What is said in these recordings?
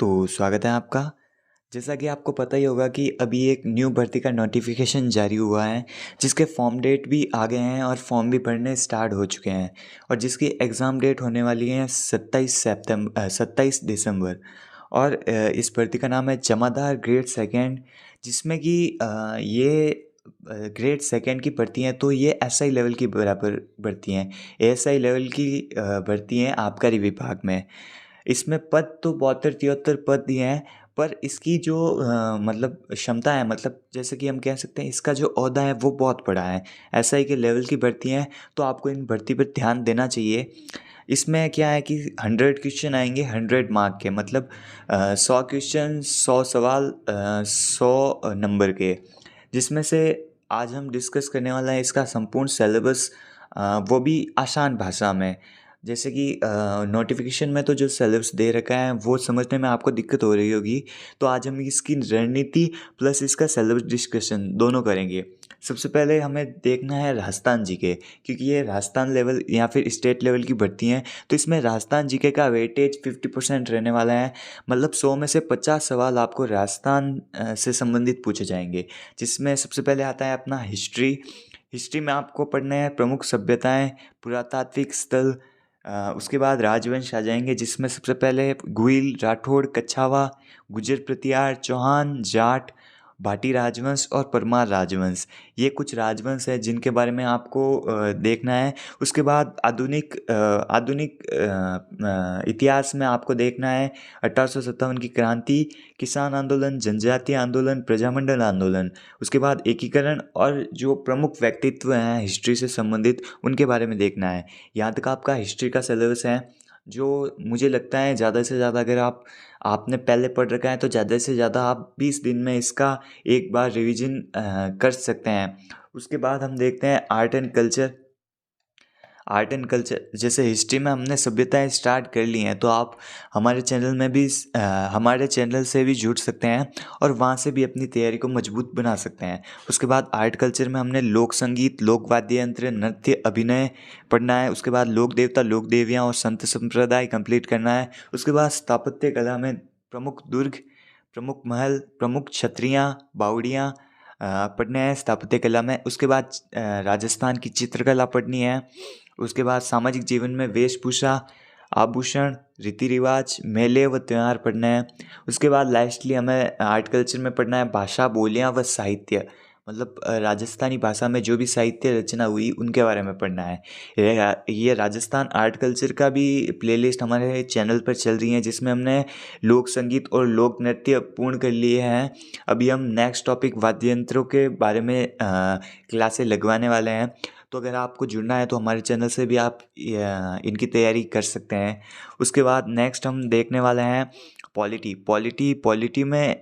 तो स्वागत है आपका। जैसा कि आपको पता ही होगा कि अभी एक न्यू भर्ती का नोटिफिकेशन जारी हुआ है, जिसके फॉर्म डेट भी आ गए हैं और फॉर्म भी भरने स्टार्ट हो चुके हैं और जिसकी एग्ज़ाम डेट होने वाली है 27 दिसंबर। और इस भर्ती का नाम है जमादार ग्रेड सेकंड, जिसमें कि ग्रेड सेकंड की भर्ती हैं, तो ये एसआई लेवल की बराबर भर्ती हैं। एएसआई लेवल की भर्ती हैं आबकारी विभाग में। इसमें पद तो 72-73 पद दिए हैं, पर इसकी जो मतलब क्षमता है, मतलब जैसे कि हम कह सकते हैं इसका जो ओहदा है वो बहुत बड़ा है। एसआई के लेवल की भर्ती हैं, तो आपको इन भर्ती पर ध्यान देना चाहिए। इसमें क्या है कि 100 क्वेश्चन आएंगे 100 मार्क के, मतलब 100 क्वेश्चन 100 सवाल 100 नंबर के, जिसमें से आज हम डिस्कस करने वाला है इसका संपूर्ण सिलेबस, वो भी आसान भाषा में। जैसे कि नोटिफिकेशन में तो जो सिलेबस दे रखा है वो समझने में आपको दिक्कत हो रही होगी, तो आज हम इसकी रणनीति प्लस इसका सिलेबस डिस्कशन दोनों करेंगे। सबसे पहले हमें देखना है राजस्थान जीके, क्योंकि ये राजस्थान लेवल या फिर स्टेट लेवल की भर्ती हैं, तो इसमें राजस्थान जीके का वेटेज 50% रहने वाला है। मतलब 100 में से 50 सवाल आपको राजस्थान से संबंधित पूछे जाएंगे, जिसमें सबसे पहले आता है अपना हिस्ट्री। हिस्ट्री में आपको पढ़ना है प्रमुख सभ्यताएं, पुरातात्विक स्थल, उसके बाद राजवंश आ जाएंगे, जिसमें सबसे पहले गुइल, राठौड़, कछावा, गुर्जर प्रतिहार, चौहान, जाट, भाटी राजवंश और परमार राजवंश। ये कुछ राजवंश है जिनके बारे में आपको देखना है। उसके बाद आधुनिक इतिहास में आपको देखना है 1857 की क्रांति, किसान आंदोलन, जनजातीय आंदोलन, प्रजामंडल आंदोलन। उसके बाद एकीकरण और जो प्रमुख व्यक्तित्व हैं हिस्ट्री से संबंधित, उनके बारे में देखना है। यहाँ तक आपका हिस्ट्री का सिलेबस है, जो मुझे लगता है ज़्यादा से ज़्यादा अगर आपने पहले पढ़ रखा है तो ज़्यादा से ज़्यादा आप 20 दिन में इसका एक बार रिवीजन कर सकते हैं। उसके बाद हम देखते हैं art and culture. Art and culture जैसे हिस्ट्री में हमने सभ्यताएं स्टार्ट कर ली हैं, तो आप हमारे चैनल में भी हमारे चैनल से भी जुड़ सकते हैं और वहाँ से भी अपनी तैयारी को मजबूत बना सकते हैं। उसके बाद आर्ट कल्चर में हमने लोक संगीत, लोक वाद्य यंत्र, नृत्य, अभिनय पढ़ना है। उसके बाद लोक देवता, लोक देवियाँ और संत संप्रदाय कंप्लीट करना है। उसके बाद स्थापत्य कला में प्रमुख दुर्ग, प्रमुख महल, प्रमुख छतरियाँ, बावड़ियाँ पढ़ने हैं स्थापत्य कला में। उसके बाद राजस्थान की चित्रकला पढ़नी है। उसके बाद सामाजिक जीवन में वेशभूषा, आभूषण, रीति रिवाज, मेले व त्यौहार पढ़ना है। उसके बाद लास्टली हमें आर्ट कल्चर में पढ़ना है भाषा, बोलियाँ व साहित्य, मतलब राजस्थानी भाषा में जो भी साहित्य रचना हुई उनके बारे में पढ़ना है। ये राजस्थान आर्ट कल्चर का भी प्लेलिस्ट हमारे चैनल पर चल रही है, जिसमें हमने लोक संगीत और लोक नृत्य पूर्ण कर लिए हैं। अभी हम नेक्स्ट टॉपिक वाद्य यंत्रों के बारे में क्लासें लगवाने वाले हैं। तो अगर आपको जुड़ना है तो हमारे चैनल से भी आप इनकी तैयारी कर सकते हैं। उसके बाद नेक्स्ट हम देखने वाले हैं पॉलिटी में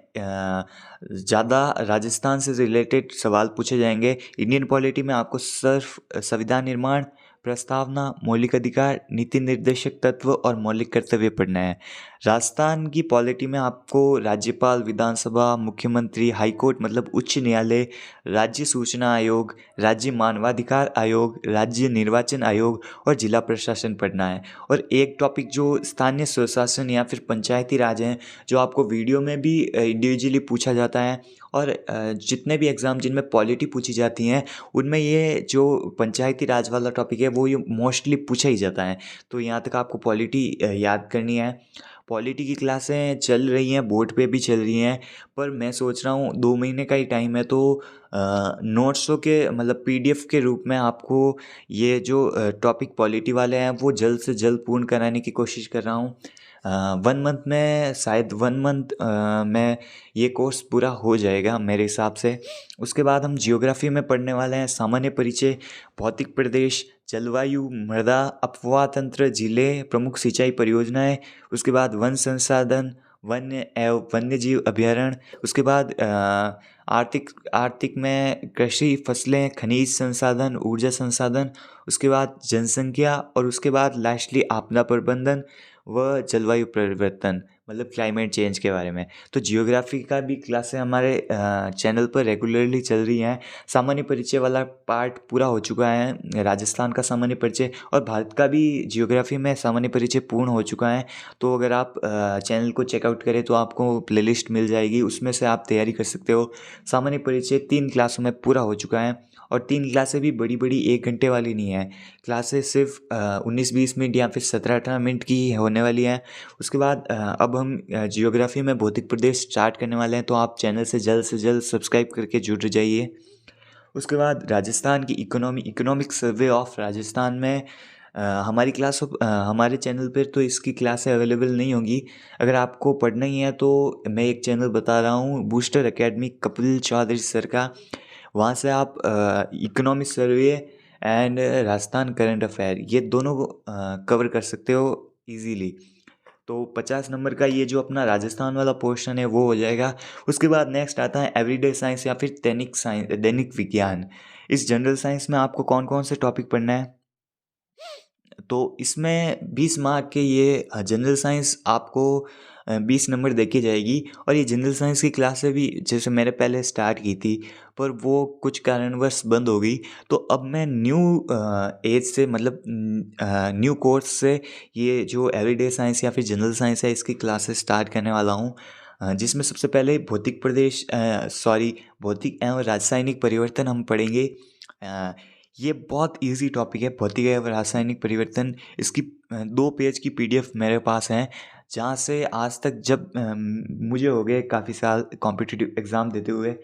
ज़्यादा राजस्थान से रिलेटेड सवाल पूछे जाएंगे। इंडियन पॉलिटी में आपको सिर्फ संविधान निर्माण, प्रस्तावना, मौलिक अधिकार, नीति निर्देशक तत्व और मौलिक कर्तव्य पढ़ना है। राजस्थान की पॉलिटी में आपको राज्यपाल, विधानसभा, मुख्यमंत्री, हाईकोर्ट मतलब उच्च न्यायालय, राज्य सूचना आयोग, राज्य मानवाधिकार आयोग, राज्य निर्वाचन आयोग और जिला प्रशासन पढ़ना है। और एक टॉपिक जो स्थानीय स्वशासन या फिर पंचायती राज हैं, जो आपको वीडियो में भी इंडिविजुअली पूछा जाता है, और जितने भी एग्ज़ाम जिनमें पॉलिटी पूछी जाती हैं उनमें ये जो पंचायती राज वाला टॉपिक है वो ये मोस्टली पूछा ही जाता है। तो यहाँ तक आपको पॉलिटी याद करनी है। पॉलिटी की क्लासें चल रही हैं, बोर्ड पे भी चल रही हैं, पर मैं सोच रहा हूँ 2 महीने का ही टाइम है, तो नोट्सों के मतलब पीडीएफ के रूप में आपको ये जो टॉपिक पॉलिटी वाले हैं वो जल्द से जल्द पूर्ण कराने की कोशिश कर रहा हूँ। 1 मंथ में, शायद 1 मंथ में ये कोर्स पूरा हो जाएगा मेरे हिसाब से। उसके बाद हम जियोग्राफी में पढ़ने वाले हैं सामान्य परिचय, भौतिक प्रदेश, जलवायु, मृदा, अपवाह तंत्र, जिले, प्रमुख सिंचाई परियोजनाएं। उसके बाद वन संसाधन, वन्य एवं वन्यजीव अभयारण्य। उसके बाद आर्थिक में कृषि, फसलें, खनिज संसाधन, ऊर्जा संसाधन। उसके बाद जनसंख्या और उसके बाद लास्टली आपदा प्रबंधन व जलवायु परिवर्तन। मतलब क्लाइमेट चेंज के बारे में। तो जियोग्राफी का भी क्लासें हमारे चैनल पर रेगुलरली चल रही हैं। सामान्य परिचय वाला पार्ट पूरा हो चुका है, राजस्थान का सामान्य परिचय, और भारत का भी जियोग्राफी में सामान्य परिचय पूर्ण हो चुका है। तो अगर आप चैनल को चेकआउट करें तो आपको प्लेलिस्ट मिल जाएगी, उसमें से आप तैयारी कर सकते हो। सामान्य परिचय 3 क्लासों में पूरा हो चुका है, और 3 क्लासें भी बड़ी बड़ी 1 घंटे वाली नहीं है। क्लासेस सिर्फ 19-20 मिनट या फिर 17-18 मिनट की ही होने वाली है। उसके बाद अब हम जियोग्राफी में भौतिक प्रदेश स्टार्ट करने वाले हैं, तो आप चैनल से जल्द सब्सक्राइब करके जुड़ जाइए। उसके बाद राजस्थान की इकोनॉमिक सर्वे ऑफ राजस्थान में हमारी हमारे चैनल पर तो इसकी क्लासें अवेलेबल नहीं होंगी। अगर आपको पढ़ना ही है तो मैं एक चैनल बता रहा हूँ, booster academy, Kapil Chaudhary sir का। वहाँ से आप economic survey and Rajasthan current affair, ये दोनों को कवर कर सकते हो इजीली। तो 50 नंबर का ये जो अपना राजस्थान वाला पोर्शन है वो हो जाएगा। उसके बाद नेक्स्ट आता है एवरीडे साइंस या फिर दैनिक विज्ञान। इस जनरल साइंस में आपको कौन कौन से टॉपिक पढ़ना है? तो इसमें 20 मार्क के ये जनरल साइंस आपको 20 नंबर दे के जाएगी। और ये जनरल साइंस की क्लासें भी जैसे मैंने पहले स्टार्ट की थी, पर वो कुछ कारणवश बंद हो गई। तो अब मैं न्यू एज से, मतलब न्यू कोर्स से ये जो एवरीडे साइंस या फिर जनरल साइंस है, इसकी क्लासेस स्टार्ट करने वाला हूँ। जिसमें सबसे पहले भौतिक एवं रासायनिक परिवर्तन हम पढ़ेंगे। ये बहुत इजी टॉपिक है, भौतिक एवं रासायनिक परिवर्तन। इसकी 2 पेज की पीडीएफ मेरे पास है, जहाँ से आज तक जब मुझे हो गए काफ़ी साल कॉम्पिटिटिव एग्ज़ाम देते हुए,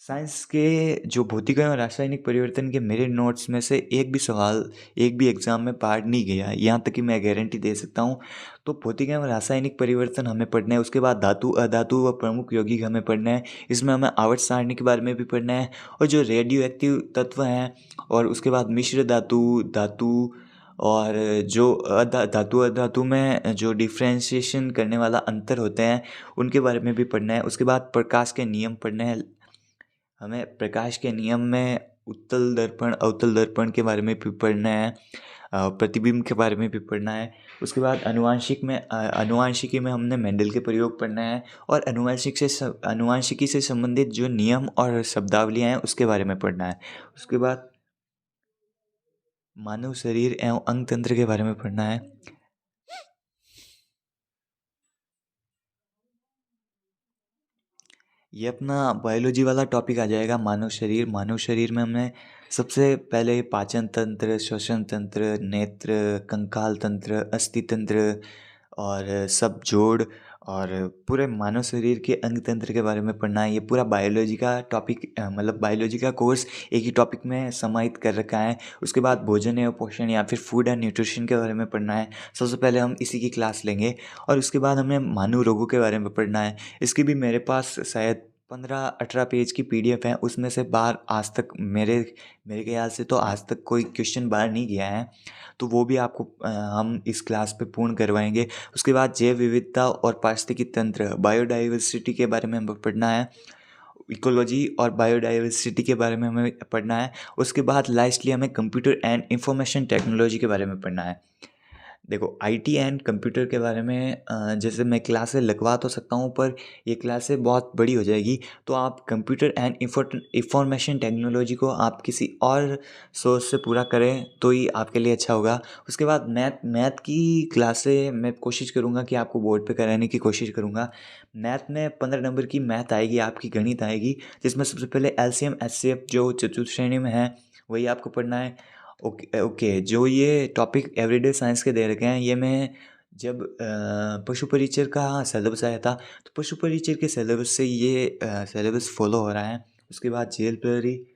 साइंस के जो भौतिक एवं रासायनिक परिवर्तन के मेरे नोट्स में से एक भी सवाल एक भी एग्ज़ाम में पार नहीं गया, यहाँ तक कि मैं गारंटी दे सकता हूँ। तो भौतिक एवं रासायनिक परिवर्तन हमें पढ़ना है। उसके बाद धातु अधातु व प्रमुख यौगिक हमें पढ़ना है। इसमें हमें आवर्त सारणी के बारे में भी पढ़ना है, और जो रेडियो एक्टिव तत्व हैं, और उसके बाद मिश्र धातु, धातु, और जो धातु अधातु में जो डिफ्रेंशिएशन करने वाला अंतर होते हैं, उनके बारे में भी पढ़ना है। उसके बाद प्रकाश के नियम पढ़ने हैं हमें। प्रकाश के नियम में उत्तल दर्पण अवतल दर्पण के बारे में भी पढ़ना है, प्रतिबिंब के बारे में भी पढ़ना है। उसके बाद अनुवांशिकी में हमने मेंडल के प्रयोग पढ़ना है, और अनुवांशिकी से संबंधित जो नियम और शब्दावलियाँ हैं उसके बारे में पढ़ना है। उसके बाद मानव शरीर एवं अंग तंत्र के बारे में पढ़ना है। ये अपना बायोलॉजी वाला टॉपिक आ जाएगा, मानव शरीर में हमें सबसे पहले पाचन तंत्र, श्वसन तंत्र, नेत्र, कंकाल तंत्र, अस्थि तंत्र, और सब जोड़, और पूरे मानव शरीर के अंग तंत्र के बारे में पढ़ना है। ये पूरा बायोलॉजी का टॉपिक, मतलब बायोलॉजी का कोर्स एक ही टॉपिक में समाहित कर रखा है। उसके बाद भोजन एवं पोषण या फिर फूड एंड न्यूट्रिशन के बारे में पढ़ना है। सबसे पहले हम इसी की क्लास लेंगे, और उसके बाद हमें मानव रोगों के बारे में पढ़ना है। इसकी भी मेरे पास शायद 15-18 पेज की पीडीएफ है। उसमें से बाहर आज तक मेरे ख्याल से तो आज तक कोई क्वेश्चन बाहर नहीं गया है, तो वो भी आपको हम इस क्लास पे पूर्ण करवाएंगे। उसके बाद जैव विविधता और पारिस्थितिकी तंत्र, बायोडाइवर्सिटी के बारे में हमें पढ़ना है। इकोलॉजी और बायोडाइवर्सिटी के बारे में हमें पढ़ना है। उसके बाद लास्टली हमें कंप्यूटर एंड इंफॉर्मेशन टेक्नोलॉजी के बारे में पढ़ना है। देखो, आईटी एंड कंप्यूटर के बारे में जैसे मैं क्लासें लगवा तो सकता हूँ, पर ये क्लासें बहुत बड़ी हो जाएगी। तो आप कंप्यूटर एंड इंफॉर्मेशन टेक्नोलॉजी को आप किसी और सोर्स से पूरा करें तो ही आपके लिए अच्छा होगा। उसके बाद मैथ की क्लासें मैं कोशिश करूँगा कि आपको बोर्ड पे कराने की कोशिश करूँगा। मैथ में 15 नंबर की मैथ आएगी, आपकी गणित आएगी, जिसमें सबसे पहले एलसीएम एचसीएफ जो चतुर्थ श्रेणी में है वही आपको पढ़ना है। ओके ओके, जो ये टॉपिक एवरीडे साइंस के दे रखे हैं, ये मैं जब पशु परिचर का सिलेबस आया था, तो पशु परिचर के सिलेबस से ये सिलेबस फॉलो हो रहा है। उसके बाद जेल प्रहरी,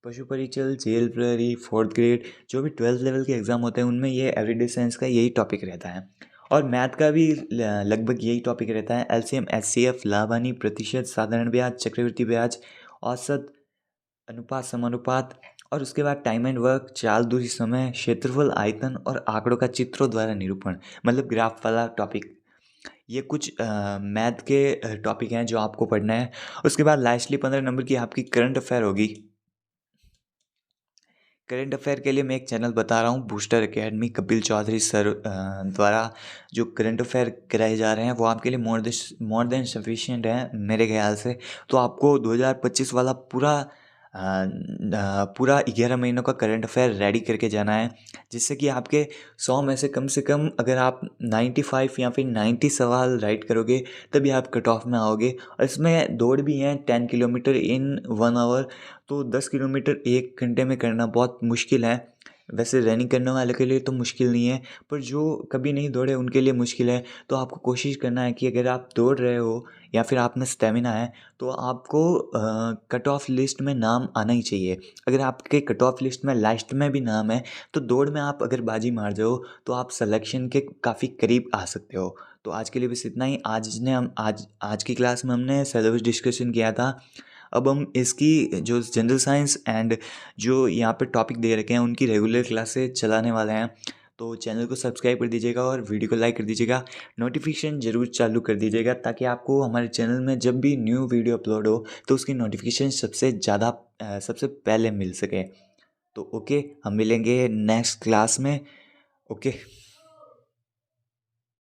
पशु परिचर, जेल प्रहरी, 4th ग्रेड, जो भी 12th लेवल के एग्ज़ाम होते हैं उनमें ये एवरीडे साइंस का यही टॉपिक रहता है। और मैथ का भी लगभग यही टॉपिक रहता है। एलसीएम एचसीएफ, लाभ हानि, प्रतिशत, साधारण ब्याज, चक्रवृद्धि ब्याज, औसत, अनुपात, समानुपात, और उसके बाद टाइम एंड वर्क, चाल, दूरी, समय, क्षेत्रफल, आयतन, और आंकड़ों का चित्रों द्वारा निरूपण, मतलब ग्राफ वाला टॉपिक। ये कुछ मैथ के टॉपिक हैं जो आपको पढ़ना है। उसके बाद लास्टली 15 नंबर की आपकी करंट अफेयर होगी। करंट अफेयर के लिए मैं एक चैनल बता रहा हूँ, booster academy, Kapil Chaudhary sir द्वारा जो करंट अफेयर कराए जा रहे हैं वो आपके लिए मोर देन सफिशिएंट है मेरे ख्याल से। तो आपको 2025 वाला पूरा 11 महीनों का करंट अफेयर रेडी करके जाना है, जिससे कि आपके 100 में से कम अगर आप 95 या फिर 90 सवाल राइट करोगे तभी आप कट ऑफ में आओगे। और इसमें दौड़ भी हैं 10 किलोमीटर इन 1 आवर, तो 10 किलोमीटर 1 घंटे में करना बहुत मुश्किल है। वैसे रनिंग करने वाले के लिए तो मुश्किल नहीं है, पर जो कभी नहीं दौड़े उनके लिए मुश्किल है। तो आपको कोशिश करना है कि अगर आप दौड़ रहे हो या फिर आप में स्टेमिना है तो आपको कट ऑफ लिस्ट में नाम आना ही चाहिए। अगर आपके कट ऑफ लिस्ट में लास्ट में भी नाम है तो दौड़ में आप अगर बाजी मार जाओ तो आप सिलेक्शन के काफ़ी करीब आ सकते हो। तो आज के लिए बस इतना ही। आज की क्लास में हमने सिलेबस डिस्कशन किया था। अब हम इसकी जो जनरल साइंस एंड जो यहाँ पे टॉपिक दे रखे हैं उनकी रेगुलर क्लासेस चलाने वाले हैं। तो चैनल को सब्सक्राइब कर दीजिएगा और वीडियो को लाइक कर दीजिएगा, नोटिफिकेशन ज़रूर चालू कर दीजिएगा ताकि आपको हमारे चैनल में जब भी न्यू वीडियो अपलोड हो तो उसकी नोटिफिकेशन सबसे पहले मिल सके। तो ओके, हम मिलेंगे नेक्स्ट क्लास में। ओके।